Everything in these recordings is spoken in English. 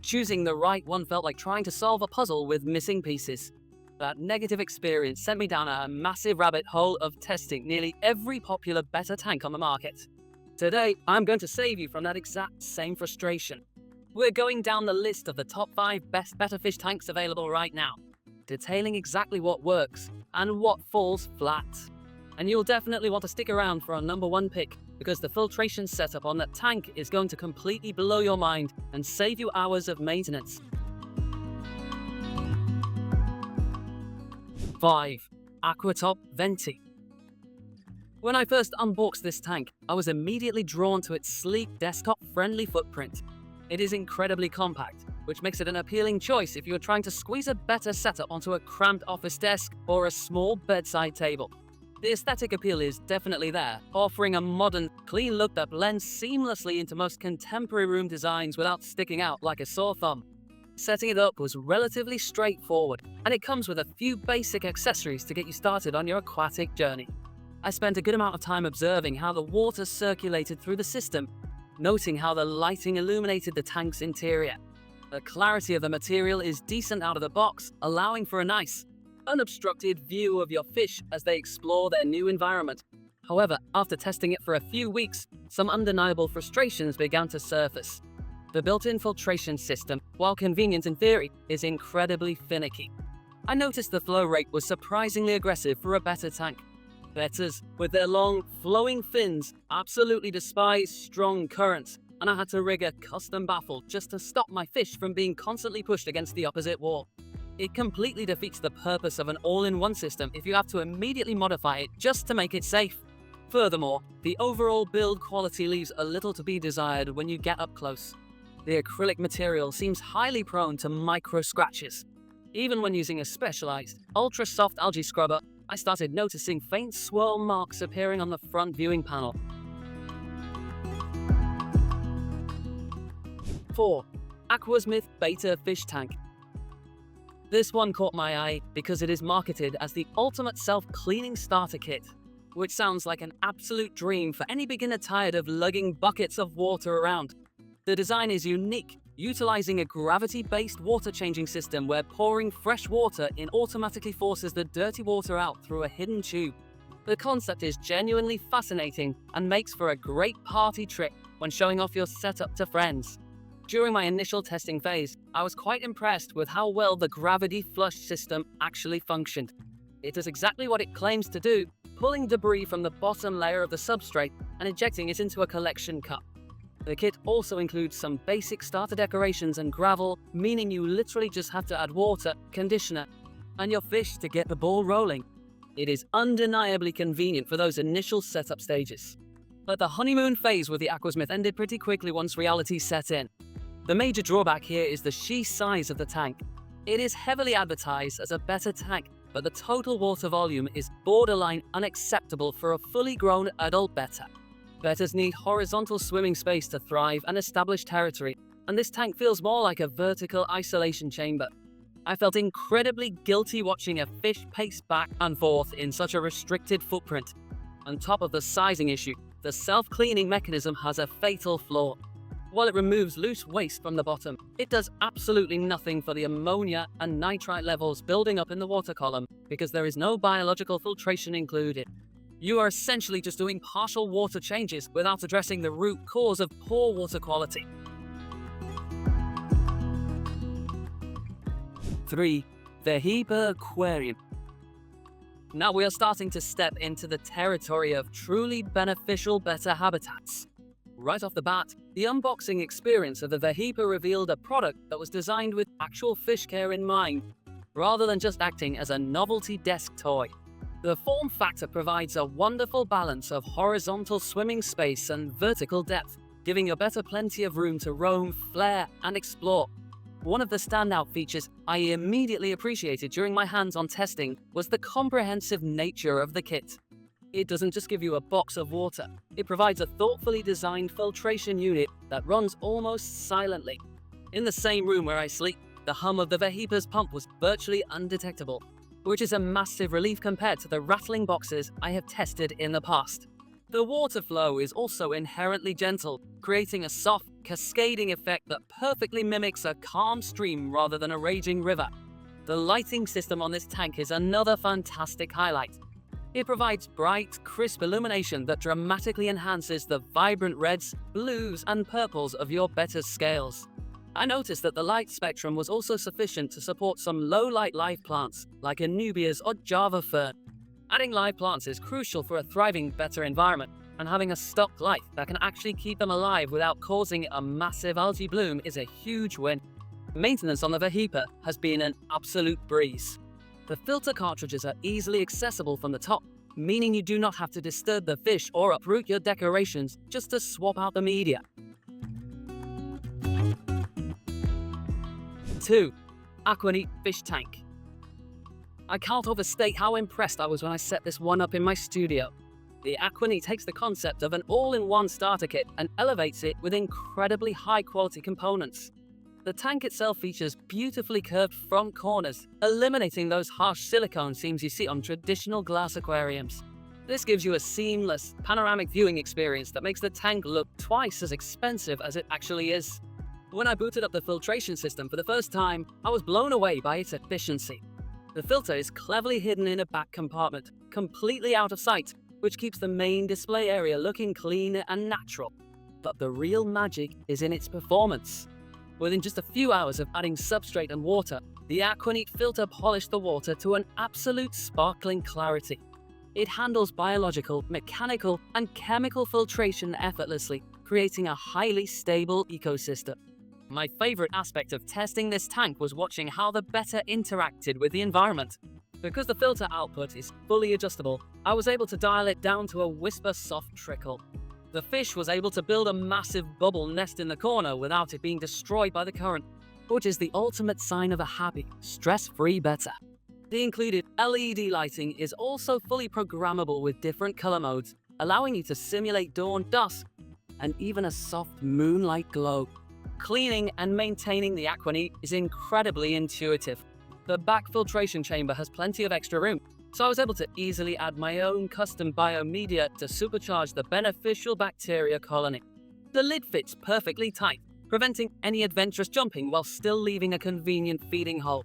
Choosing the right one felt like trying to solve a puzzle with missing pieces. That negative experience sent me down a massive rabbit hole of testing nearly every popular Betta tank on the market. Today, I'm going to save you from that exact same frustration. We're going down the list of the top 5 best Betta fish tanks available right now, detailing exactly what works and what falls flat. And you'll definitely want to stick around for our number 1 pick, because the filtration setup on that tank is going to completely blow your mind and save you hours of maintenance. 5. Aquatop Venti. When I first unboxed this tank, I was immediately drawn to its sleek, desktop-friendly footprint. It is incredibly compact, which makes it an appealing choice if you are trying to squeeze a better setup onto a cramped office desk or a small bedside table. The aesthetic appeal is definitely there, offering a modern, clean look that blends seamlessly into most contemporary room designs without sticking out like a sore thumb. Setting it up was relatively straightforward, and it comes with a few basic accessories to get you started on your aquatic journey. I spent a good amount of time observing how the water circulated through the system, noting how the lighting illuminated the tank's interior. The clarity of the material is decent out of the box, allowing for a nice, unobstructed view of your fish as they explore their new environment. However, after testing it for a few weeks, some undeniable frustrations began to surface. The built-in filtration system, while convenient in theory, is incredibly finicky. I noticed the flow rate was surprisingly aggressive for a Betta tank. Bettas, with their long, flowing fins, absolutely despise strong currents, and I had to rig a custom baffle just to stop my fish from being constantly pushed against the opposite wall. It completely defeats the purpose of an all-in-one system if you have to immediately modify it just to make it safe. Furthermore, the overall build quality leaves a little to be desired when you get up close. The acrylic material seems highly prone to micro scratches. Even when using a specialized, ultra-soft algae scrubber, I started noticing faint swirl marks appearing on the front viewing panel. 4. AQUASMITH Betta Fish Tank. This one caught my eye because it is marketed as the ultimate self-cleaning starter kit, which sounds like an absolute dream for any beginner tired of lugging buckets of water around. The design is unique, utilizing a gravity-based water-changing system where pouring fresh water in automatically forces the dirty water out through a hidden tube. The concept is genuinely fascinating and makes for a great party trick when showing off your setup to friends. During my initial testing phase, I was quite impressed with how well the gravity flush system actually functioned. It does exactly what it claims to do, pulling debris from the bottom layer of the substrate and injecting it into a collection cup. The kit also includes some basic starter decorations and gravel, meaning you literally just have to add water, conditioner, and your fish to get the ball rolling. It is undeniably convenient for those initial setup stages. But the honeymoon phase with the AQUASMITH ended pretty quickly once reality set in. The major drawback here is the sheer size of the tank. It is heavily advertised as a Betta tank, but the total water volume is borderline unacceptable for a fully grown adult Betta. Bettas need horizontal swimming space to thrive and establish territory, and this tank feels more like a vertical isolation chamber. I felt incredibly guilty watching a fish pace back and forth in such a restricted footprint. On top of the sizing issue, the self-cleaning mechanism has a fatal flaw. While it removes loose waste from the bottom, it does absolutely nothing for the ammonia and nitrite levels building up in the water column because there is no biological filtration included. You are essentially just doing partial water changes without addressing the root cause of poor water quality. 3. Vehipa Aquarium. Now we are starting to step into the territory of truly beneficial Betta habitats. Right off the bat, the unboxing experience of the Vehipa revealed a product that was designed with actual fish care in mind, rather than just acting as a novelty desk toy. The form factor provides a wonderful balance of horizontal swimming space and vertical depth, giving your Betta plenty of room to roam, flare, and explore. One of the standout features I immediately appreciated during my hands-on testing was the comprehensive nature of the kit. It doesn't just give you a box of water, it provides a thoughtfully designed filtration unit that runs almost silently. In the same room where I sleep, the hum of the Vehipa's pump was virtually undetectable, which is a massive relief compared to the rattling boxes I have tested in the past. The water flow is also inherently gentle, creating a soft, cascading effect that perfectly mimics a calm stream rather than a raging river. The lighting system on this tank is another fantastic highlight. It provides bright, crisp illumination that dramatically enhances the vibrant reds, blues, and purples of your Betta's scales. I noticed that the light spectrum was also sufficient to support some low-light live plants, like Anubias or Java fern. Adding live plants is crucial for a thriving Betta environment, and having a stocked light that can actually keep them alive without causing a massive algae bloom is a huge win. Maintenance on the Vehipa has been an absolute breeze. The filter cartridges are easily accessible from the top, meaning you do not have to disturb the fish or uproot your decorations just to swap out the media. 2. AQUANEAT Fish Tank. I can't overstate how impressed I was when I set this one up in my studio. The AQUANEAT takes the concept of an all-in-one starter kit and elevates it with incredibly high-quality components. The tank itself features beautifully curved front corners, eliminating those harsh silicone seams you see on traditional glass aquariums. This gives you a seamless, panoramic viewing experience that makes the tank look twice as expensive as it actually is. When I booted up the filtration system for the first time, I was blown away by its efficiency. The filter is cleverly hidden in a back compartment, completely out of sight, which keeps the main display area looking clean and natural. But the real magic is in its performance. Within just a few hours of adding substrate and water, the AQUANEAT filter polished the water to an absolute sparkling clarity. It handles biological, mechanical, and chemical filtration effortlessly, creating a highly stable ecosystem. My favorite aspect of testing this tank was watching how the Betta interacted with the environment. Because the filter output is fully adjustable, I was able to dial it down to a whisper soft trickle. The fish was able to build a massive bubble nest in the corner without it being destroyed by the current, which is the ultimate sign of a happy, stress-free Betta. The included LED lighting is also fully programmable with different color modes, allowing you to simulate dawn, dusk, and even a soft moonlight glow. Cleaning and maintaining the AQUANEAT is incredibly intuitive. The back filtration chamber has plenty of extra room, so I was able to easily add my own custom biomedia to supercharge the beneficial bacteria colony. The lid fits perfectly tight, preventing any adventurous jumping while still leaving a convenient feeding hole.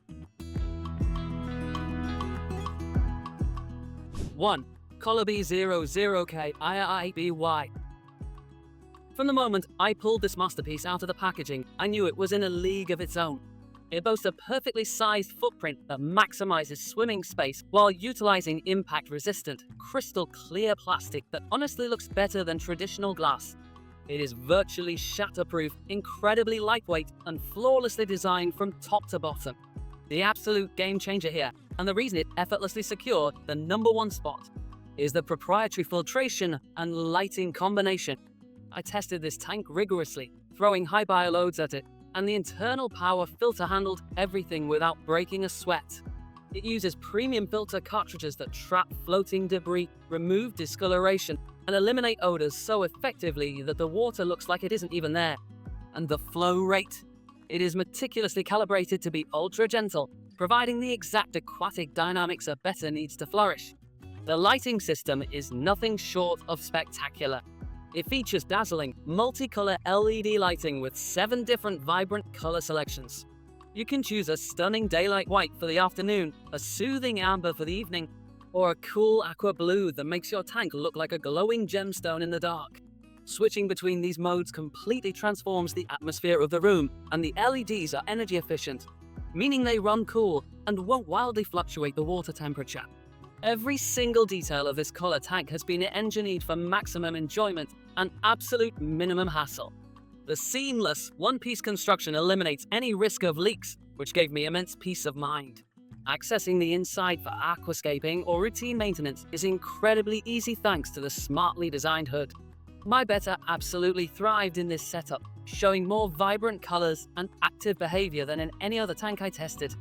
1. Koller B00KIRR8BY. From the moment I pulled this masterpiece out of the packaging, I knew it was in a league of its own. It boasts a perfectly sized footprint that maximizes swimming space while utilizing impact-resistant, crystal-clear plastic that honestly looks better than traditional glass. It is virtually shatterproof, incredibly lightweight, and flawlessly designed from top to bottom. The absolute game-changer here, and the reason it effortlessly secured the #1 spot, is the proprietary filtration and lighting combination. I tested this tank rigorously, throwing high bioloads at it, and the internal power filter handled everything without breaking a sweat. It uses premium filter cartridges that trap floating debris, remove discoloration, and eliminate odors so effectively that the water looks like it isn't even there. And the flow rate? It is meticulously calibrated to be ultra gentle, providing the exact aquatic dynamics a Betta needs to flourish. The lighting system is nothing short of spectacular. It features dazzling, multicolor LED lighting with 7 different vibrant color selections. You can choose a stunning daylight white for the afternoon, a soothing amber for the evening, or a cool aqua blue that makes your tank look like a glowing gemstone in the dark. Switching between these modes completely transforms the atmosphere of the room, and the LEDs are energy efficient, meaning they run cool and won't wildly fluctuate the water temperature. Every single detail of this color tank has been engineered for maximum enjoyment and absolute minimum hassle. The seamless, one-piece construction eliminates any risk of leaks, which gave me immense peace of mind. Accessing the inside for aquascaping or routine maintenance is incredibly easy thanks to the smartly designed hood. My Betta absolutely thrived in this setup, showing more vibrant colors and active behavior than in any other tank I tested.